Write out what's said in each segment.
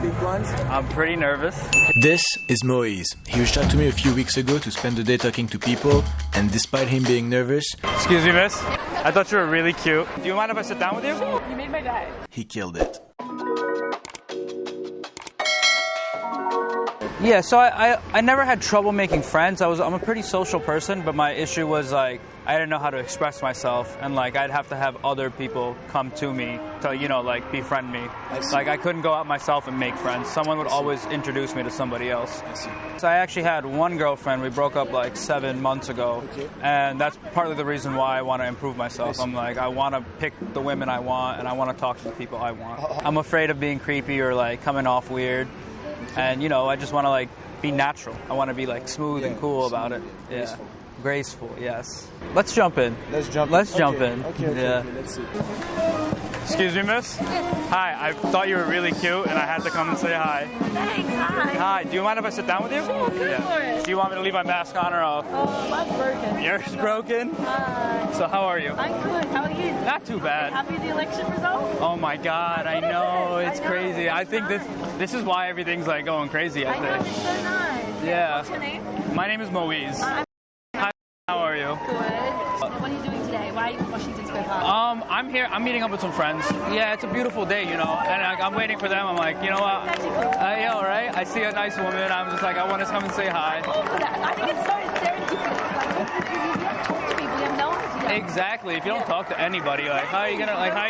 big ones? I'm pretty nervous. This is Moise. He reached out to me a few weeks ago to spend the day talking to people, and despite him being nervous, Excuse me, miss. I thought you were really cute. Do you mind if I sit down with you? Sure, you made my day. he killed it. Yeah, so I never had trouble making friends. I'm a pretty social person, but my issue was like I didn't know how to express myself, and like I'd have to have other people come to me to, you know, like befriend me. Like I couldn't go out myself and make friends. Someone would always introduce me to somebody else. So I actually had one girlfriend. We broke up like 7 months ago, and that's partly the reason why I want to improve myself. I'm like, I want to pick the women I want, and I want to talk to the people I want. I'm afraid of being creepy or like coming off weird. And, you know, I just want to, like, be natural. I want to be, like, smooth and cool about it. Yeah. Graceful, yes. Let's jump in. Let's jump in. Okay, let's see. Excuse me, miss? Yes. Hi, I thought you were really cute, and I had to come and say hi. Thanks, hi. Hi, do you mind if I sit down with you? Sure, go for it. Do you want me to leave my mask on or off? Oh, mine's broken. Yours broken? Hi. So how are you? I'm good. How are you? Not too bad. Happy with the election result? Oh my God, I know, it's I know, crazy. I think nice. this is why everything's, like, going crazy, I know, think. it's so nice. Yeah. What's your name? My name is Moise. I'm Hi, how are you? good. What are you doing today? Why are you in Washington Square Park? I'm here. I'm meeting up with some friends. Yeah, it's a beautiful day, you know, and I'm waiting for them. I'm like, you know what? Yeah, all right. I see a nice woman. I'm just like, I want to come and say hi. Oh, for that. I think it's so serendipitous. Like, you don't talk to people, you have no idea. Exactly. If you don't talk to anybody, like, how are you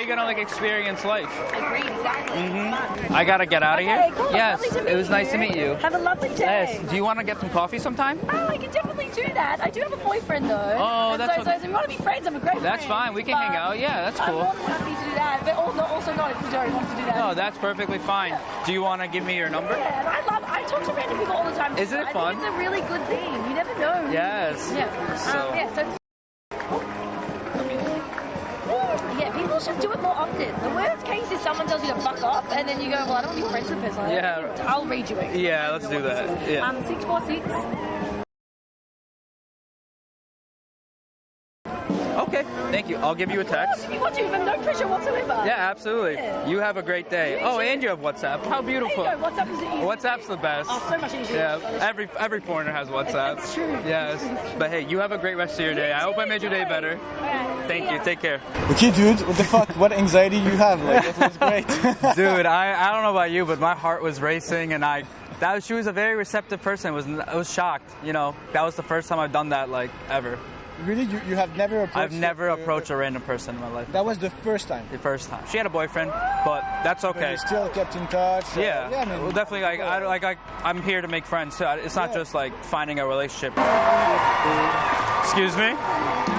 gonna experience life? Agreed, exactly. It's fun. I gotta get out of Okay, here. cool. Yes, Lovely to it was meet nice to meet you. Have a lovely day. Yes. Do you want to get some coffee sometime? Oh, I can definitely do that. I do have a boyfriend though. Oh, And that's so if you want to be friends, I'm a great friend. That's fine. We can hang out. Yeah, that's I'm cool. more than happy to do that, but also not if you don't want to do that. No, that's perfectly fine. Do you want to give me your number? Yeah, and I talk to random people all the time. Isn't it fun? I think it's a really good thing. You never know. Yes. Yeah. So- Yeah, people should do it more often. The worst case is someone tells you to fuck off, and then you go, well, I don't want to be friends with this person. Yeah. I'll read you it. Yeah, let's do that. Yeah. 646. Okay. Thank you. I'll give you a text. If you want to, but no pressure whatsoever. Yeah, absolutely. Yeah. You have a great day. Oh, and you have WhatsApp. How beautiful. There you go. WhatsApp is the easiest. WhatsApp's the best. Oh, so much easier. Yeah, every foreigner has WhatsApp. That's true. Yes. But hey, you have a great rest of your day. I hope I made your day better. Alright, Thank you. Take care. Okay, dude, what the fuck? What anxiety you have? Like, it was great. Dude, I don't know about you, but my heart was racing, and she was a very receptive person. I was shocked. You know, that was the first time I've done that, like, ever. Really? You have never approached... I've never approached a random person in my life. That was the first time? The first time. She had a boyfriend, but that's okay. But you still kept in touch? Yeah, I mean, well, definitely. I'm here to make friends. So it's not just like finding a relationship. Excuse me.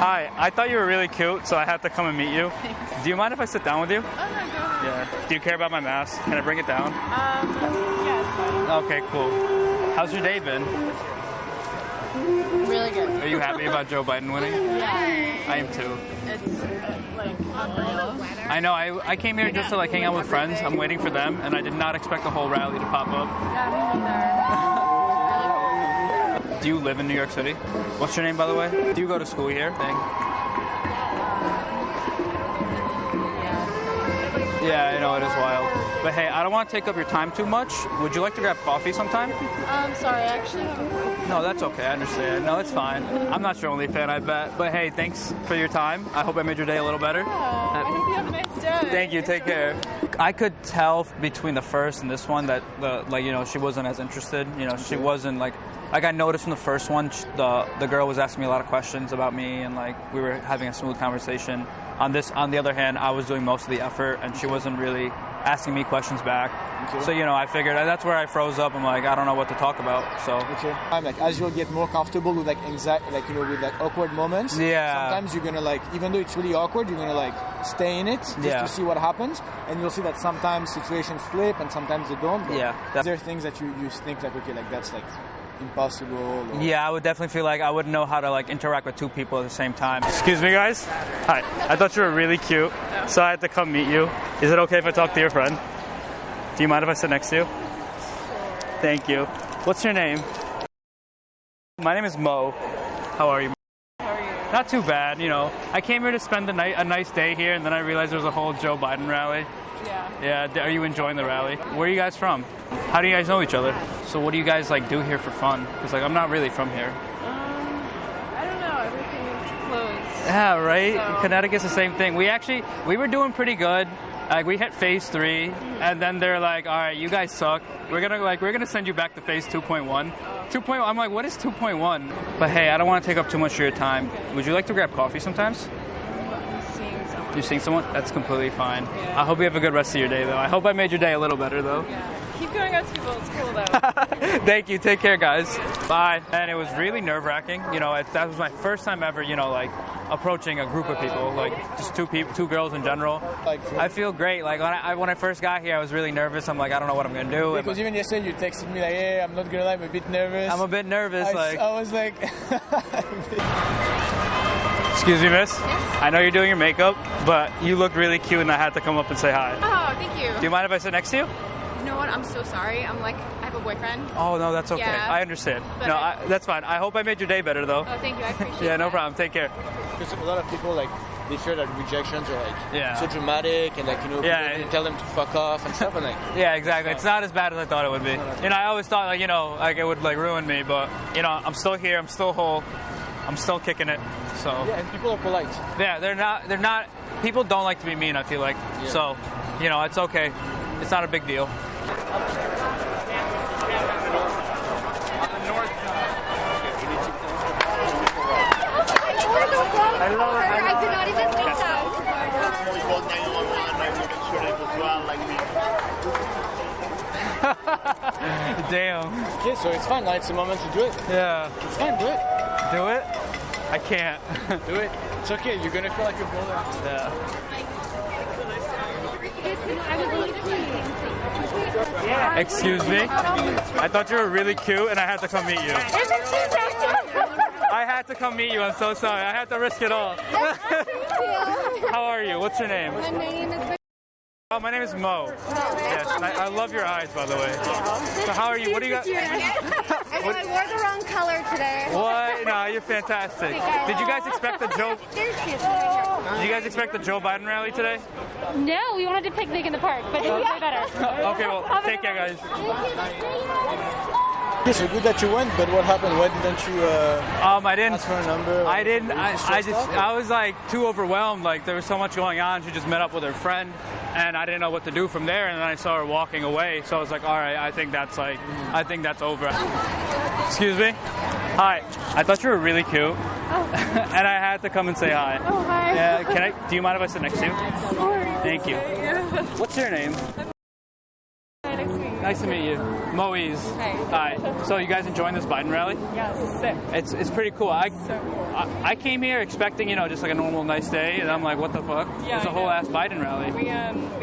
Hi. I thought you were really cute, so I had to come and meet you. Thanks. Do you mind if I sit down with you? Oh, no, go ahead. Yeah. Do you care about my mask? Can I bring it down? Yeah, it's fine. Okay, cool. How's your day been? Really good. Are you happy about Joe Biden winning? Yeah. I am too. It's like unreal. I know. I came here just to like hang out with friends. I'm waiting for them, and I did not expect the whole rally to pop up. Yeah, me neither. Do you live in New York City? What's your name, by the way? Do you go to school here? Yeah, I know, it is wild. But hey, I don't want to take up your time too much. Would you like to grab coffee sometime? Sorry, I actually haven't. No, that's okay. I understand. No, it's fine. I'm not your only fan, I bet. But hey, thanks for your time. I hope I made your day a little better. I hope you have a nice day. Thank you. Take care. I could tell between the first and this one that she wasn't as interested. You know, she wasn't like I noticed from the first one, the girl was asking me a lot of questions about me, and like we were having a smooth conversation. On the other hand, I was doing most of the effort, and she wasn't really asking me questions back. Okay. So, you know, I figured that's where I froze up. I'm like, I don't know what to talk about. So, okay. I'm like, as you'll get more comfortable with like anxiety, like, you know, with like awkward moments. Yeah. Sometimes you're gonna like, even though it's really awkward, you're gonna like stay in it just to see what happens, and you'll see that sometimes situations flip and sometimes they don't. But there are things that you think like, okay, like that's like impossible. Or... Yeah, I would definitely feel like I wouldn't know how to like interact with two people at the same time. Excuse me, guys. Hi. I thought you were really cute, so I had to come meet you. Is it okay if I talk to your friend? Do you mind if I sit next to you? Thank you. What's your name? My name is Mo. How are you? How are you? Not too bad, you know. I came here to spend a nice day here, and then I realized there was a whole Joe Biden rally. Yeah. Are you enjoying the rally? Where are you guys from? How do you guys know each other? So what do you guys like do here for fun? Because like I'm not really from here. I don't know. Everything is closed. Yeah, right. So. Connecticut's the same thing. We were doing pretty good. Like we hit phase 3, and then they're like, "All right, you guys suck. We're gonna send you back to phase 2.1." 2.1. I'm like, "What is 2.1?" But hey, I don't want to take up too much of your time. Would you like to grab coffee sometimes? You're seeing someone? That's completely fine. Yeah. I hope you have a good rest of your day, though. I hope I made your day a little better, though. Yeah. Keep going out to people. It's cool, though. Thank you. Take care, guys. Bye. And it was really nerve-wracking. You know, that was my first time ever, you know, like approaching a group of people, like just two girls in general. I feel great. Like when I first got here, I was really nervous. I'm like, I don't know what I'm gonna do. Because even yesterday, you texted me like, "Hey, I'm not gonna lie, I'm a bit nervous." I'm a bit nervous. I was like. Excuse me, miss? Yes? I know you're doing your makeup, but you look really cute and I had to come up and say hi. Oh, thank you. Do you mind if I sit next to you? You know what? I'm so sorry. I have a boyfriend. Oh, no, that's okay. Yeah. I understand. No, that's fine. I hope I made your day better, though. Oh, thank you. I appreciate it. Yeah, no problem. Take care. Because a lot of people, like, they fear that rejections are, like, so dramatic and, like, you know, people tell them to fuck off and stuff. And, like, yeah, exactly. It's not as bad as I thought it would be. You know, I always thought, like, you know, like it would, like, ruin me. But, you know, I'm still here. I'm still whole. I'm still kicking it, so. Yeah, and people are polite. Yeah, they're not, people don't like to be mean, I feel like. Yeah. So, you know, it's okay. It's not a big deal. I did not even think so. We called 911, I made sure it was well, like me. Damn. Okay, so it's fine now. It's the moment to do it. Yeah. It's fine. Do it. Do it? I can't. Do it. It's okay. You're gonna feel like you're bolder. Yeah. Excuse me? I thought you were really cute and I had to come meet you. I had to come meet you. I'm so sorry. I had to risk it all. How are you? What's your name? My name is. Oh, my name is Mo. Yes, and I love your eyes, by the way. So how are you? What do you got? I wore the wrong color today. What? No, you're fantastic. Did you guys expect the Joe? Did you guys expect the Joe Biden rally today? No, we wanted to picnic in the park, but this is way better. Okay, well, take care, guys. Okay, so good that you went, but what happened? Why didn't you I didn't ask for a number? I didn't. I was like too overwhelmed. Like there was so much going on. She just met up with her friend, and I didn't know what to do from there. And then I saw her walking away, so I was like, all right, I think that's over. Excuse me. Hi. I thought you were really cute, and I had to come and say hi. Oh, hi. Yeah. Do you mind if I sit next to you? Sorry. Thank you. What's your name? Nice to meet you. Moise. Hi. So you guys enjoying this Biden rally? Yeah, this is sick. It's pretty cool. I came here expecting, you know, just like a normal nice day, and I'm like, what the fuck? Yeah, There's a whole ass Biden rally. We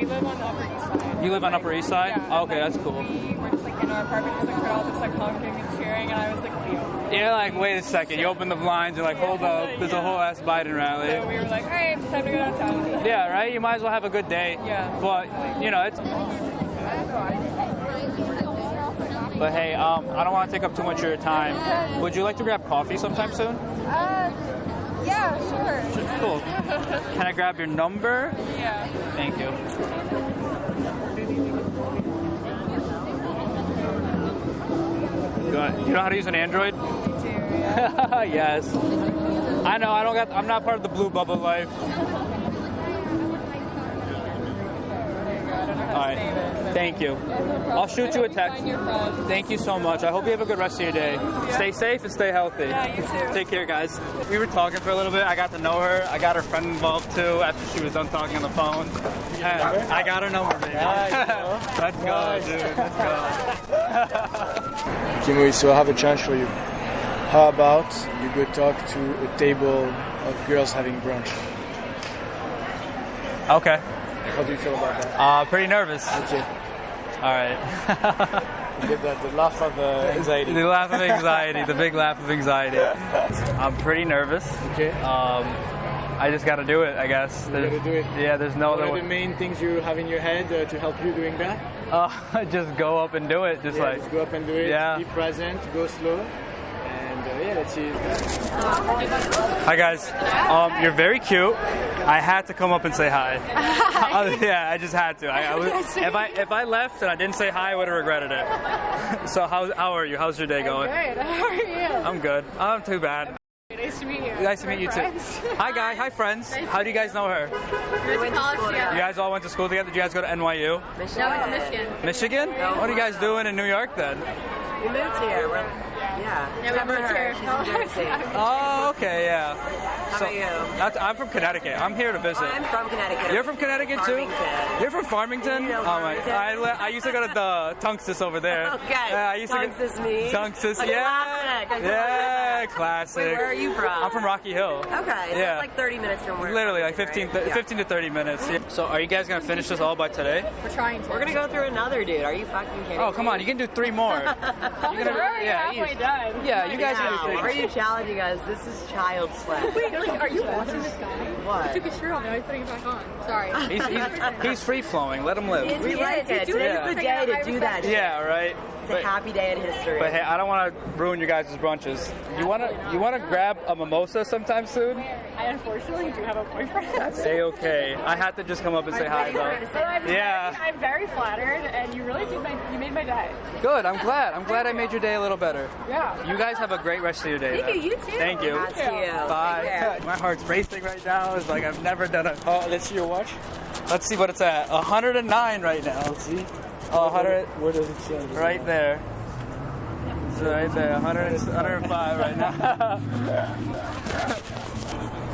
live on the Upper East Side. You live on Upper East Side? Yeah, Oh, okay, that's cool. We were just like in our apartment, because like, we're all just like honking and cheering, and I was like, what? You're like, wait a second. You open the blinds, you're like, hold up, there's a whole ass Biden rally. So we were like, all right, it's time to go downtown. Yeah, right? You might as well have a good day. Yeah. But, you know, it's... But hey, I don't want to take up too much of your time. Would you like to grab coffee sometime soon? Yeah, sure. Cool. Can I grab your number? Yeah. Thank you. Do you know how to use an Android? Yes. I know. I'm not part of the blue bubble life. All right. Thank you. I'll shoot you a text. Thank you so much. I hope you have a good rest of your day. Stay safe and stay healthy. Yeah, you too. Take care, guys. We were talking for a little bit. I got to know her. I got her friend involved too after she was done talking on the phone. And I got her number, baby. Let's go, dude. Let's go. Okay, Moise, so I have a challenge for you. How about you go talk to a table of girls having brunch? Okay. How do you feel about that? Pretty nervous. Okay. All right. You get the laugh of anxiety. The laugh of anxiety. The big laugh of anxiety. I'm pretty nervous. Okay. I just got to do it, I guess. You gotta do it. Yeah, there's no What other are the main things you have in your head to help you doing that? Just go up and do it. Just Just go up and do it. Yeah. Be present. Go slow. And yeah, let's see. Hi guys, you're very cute. I had to come up and say hi. Yeah, I just had to. If I left and I didn't say hi, I would have regretted it. So how are you? How's your day going? Good. How are you? I'm good. I'm not too bad. Nice to meet you. Nice to meet you too. Hi guys. Hi friends. How do you guys know her? We went to college together. You guys all went to school together? Did you guys go to NYU? No, we went to Michigan. Michigan? What are you guys doing in New York then? We moved here. Yeah, we moved here. She's in Jersey. Oh, okay, yeah. How about you? I'm from Connecticut. I'm here to visit. I'm from Connecticut. You're from Connecticut too? Farmington. You're from Farmington? You know Oh my! Farmington? I used to go to the Tunxus over there. Okay. Yeah, I used Tunxus to me. Tunxus, A yeah. classic. Yeah, classic. Wait, where are you from? I'm from Rocky Hill. Okay, so Yeah. it's like 30 minutes from where. Literally, like 15 to 30 minutes. Yeah. So, are you guys gonna finish this all by today? We're trying to. We're gonna go through another, dude. Are you fucking kidding? Oh, come on! You can do 3 more. We're already halfway done. Yeah, you guys can do 3. Why are you challenging us? This is child slap. Wait, are you watching this guy? What? He took his shirt off. Now he's putting it back on. Sorry. He's free flowing. Let him live. We like it. Today's the day to do that shit. Yeah, right. It's a happy day in history. But hey, I don't want to ruin your guys' brunches. You wanna grab a mimosa sometime soon? I unfortunately do have a boyfriend. That's A-okay. I had to just come up and say hi though. Yeah. I'm very flattered, and you really you made my day. Good. I'm glad I made your day a little better. Yeah. You guys have a great rest of your day. Thank you. You too. Thank you. That's cute. Bye. My heart's racing right now. It's like I've never done it. Oh, let's see your watch. Let's see what it's at. 109 right now. Let's see. 100. Where does it say? Right there. It's right there. 105 right now.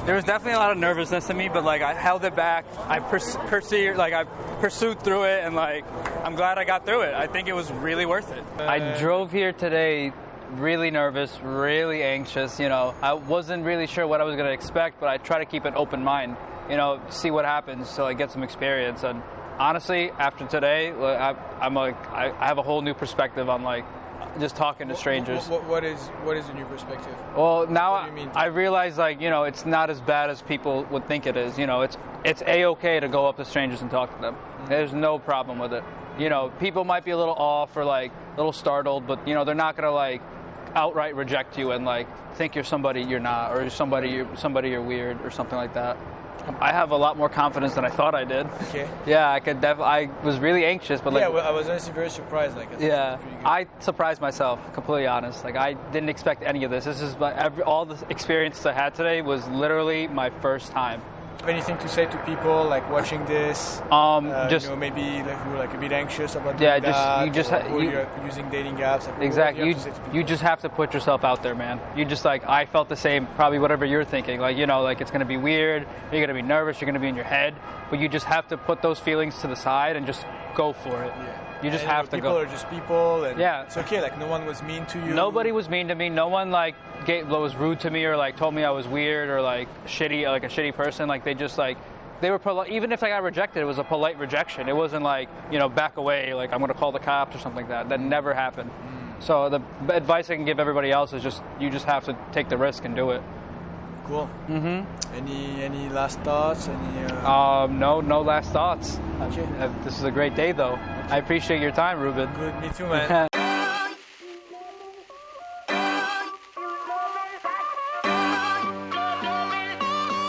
There was definitely a lot of nervousness in me, but like I held it back. I pursued through it, and like I'm glad I got through it. I think it was really worth it. I drove here today really nervous, really anxious. You know, I wasn't really sure what I was going to expect, but I try to keep an open mind. You know, see what happens till I get some experience. And honestly, after today, I have a whole new perspective on like just talking to strangers. What is a new perspective? Well, now What do you mean? I realize, like, you know, it's not as bad as people would think it is. You know, it's A-okay to go up to strangers and talk to them. There's no problem with it. You know, people might be a little off or like a little startled, but you know, they're not gonna like outright reject you and like think you're somebody you're not, or somebody you're weird or something like that. I have a lot more confidence than I thought I did. Okay. Yeah, I was really anxious, but like. Yeah, well, I was honestly very surprised. Like. Yeah, I surprised myself. Completely honest. Like I didn't expect any of this. This is all the experiences I had today was literally my first time. Have anything to say to people like watching this? Just you know, maybe like who are like a bit anxious about yeah, doing that, you're you're using dating apps. Like, exactly. You just have to put yourself out there, man. You just like I felt the same. Probably whatever you're thinking. Like you know, like it's gonna be weird. You're gonna be nervous. You're gonna be in your head. But you just have to put those feelings to the side and just go for it. Yeah. You just have to go. People are just people, and yeah, it's okay. Like no one was mean to you. Nobody was mean to me. No one like was rude to me or like told me I was weird or like shitty, like a shitty person. Like they just like they were polite. Even if I got rejected, it was a polite rejection. It wasn't like you know back away, like I'm gonna call the cops or something like that. That never happened. So the advice I can give everybody else is just you just have to take the risk and do it. Cool. Any last thoughts? No last thoughts. Okay. This is a great day though. I appreciate your time, Ruben. Good. Me too, man.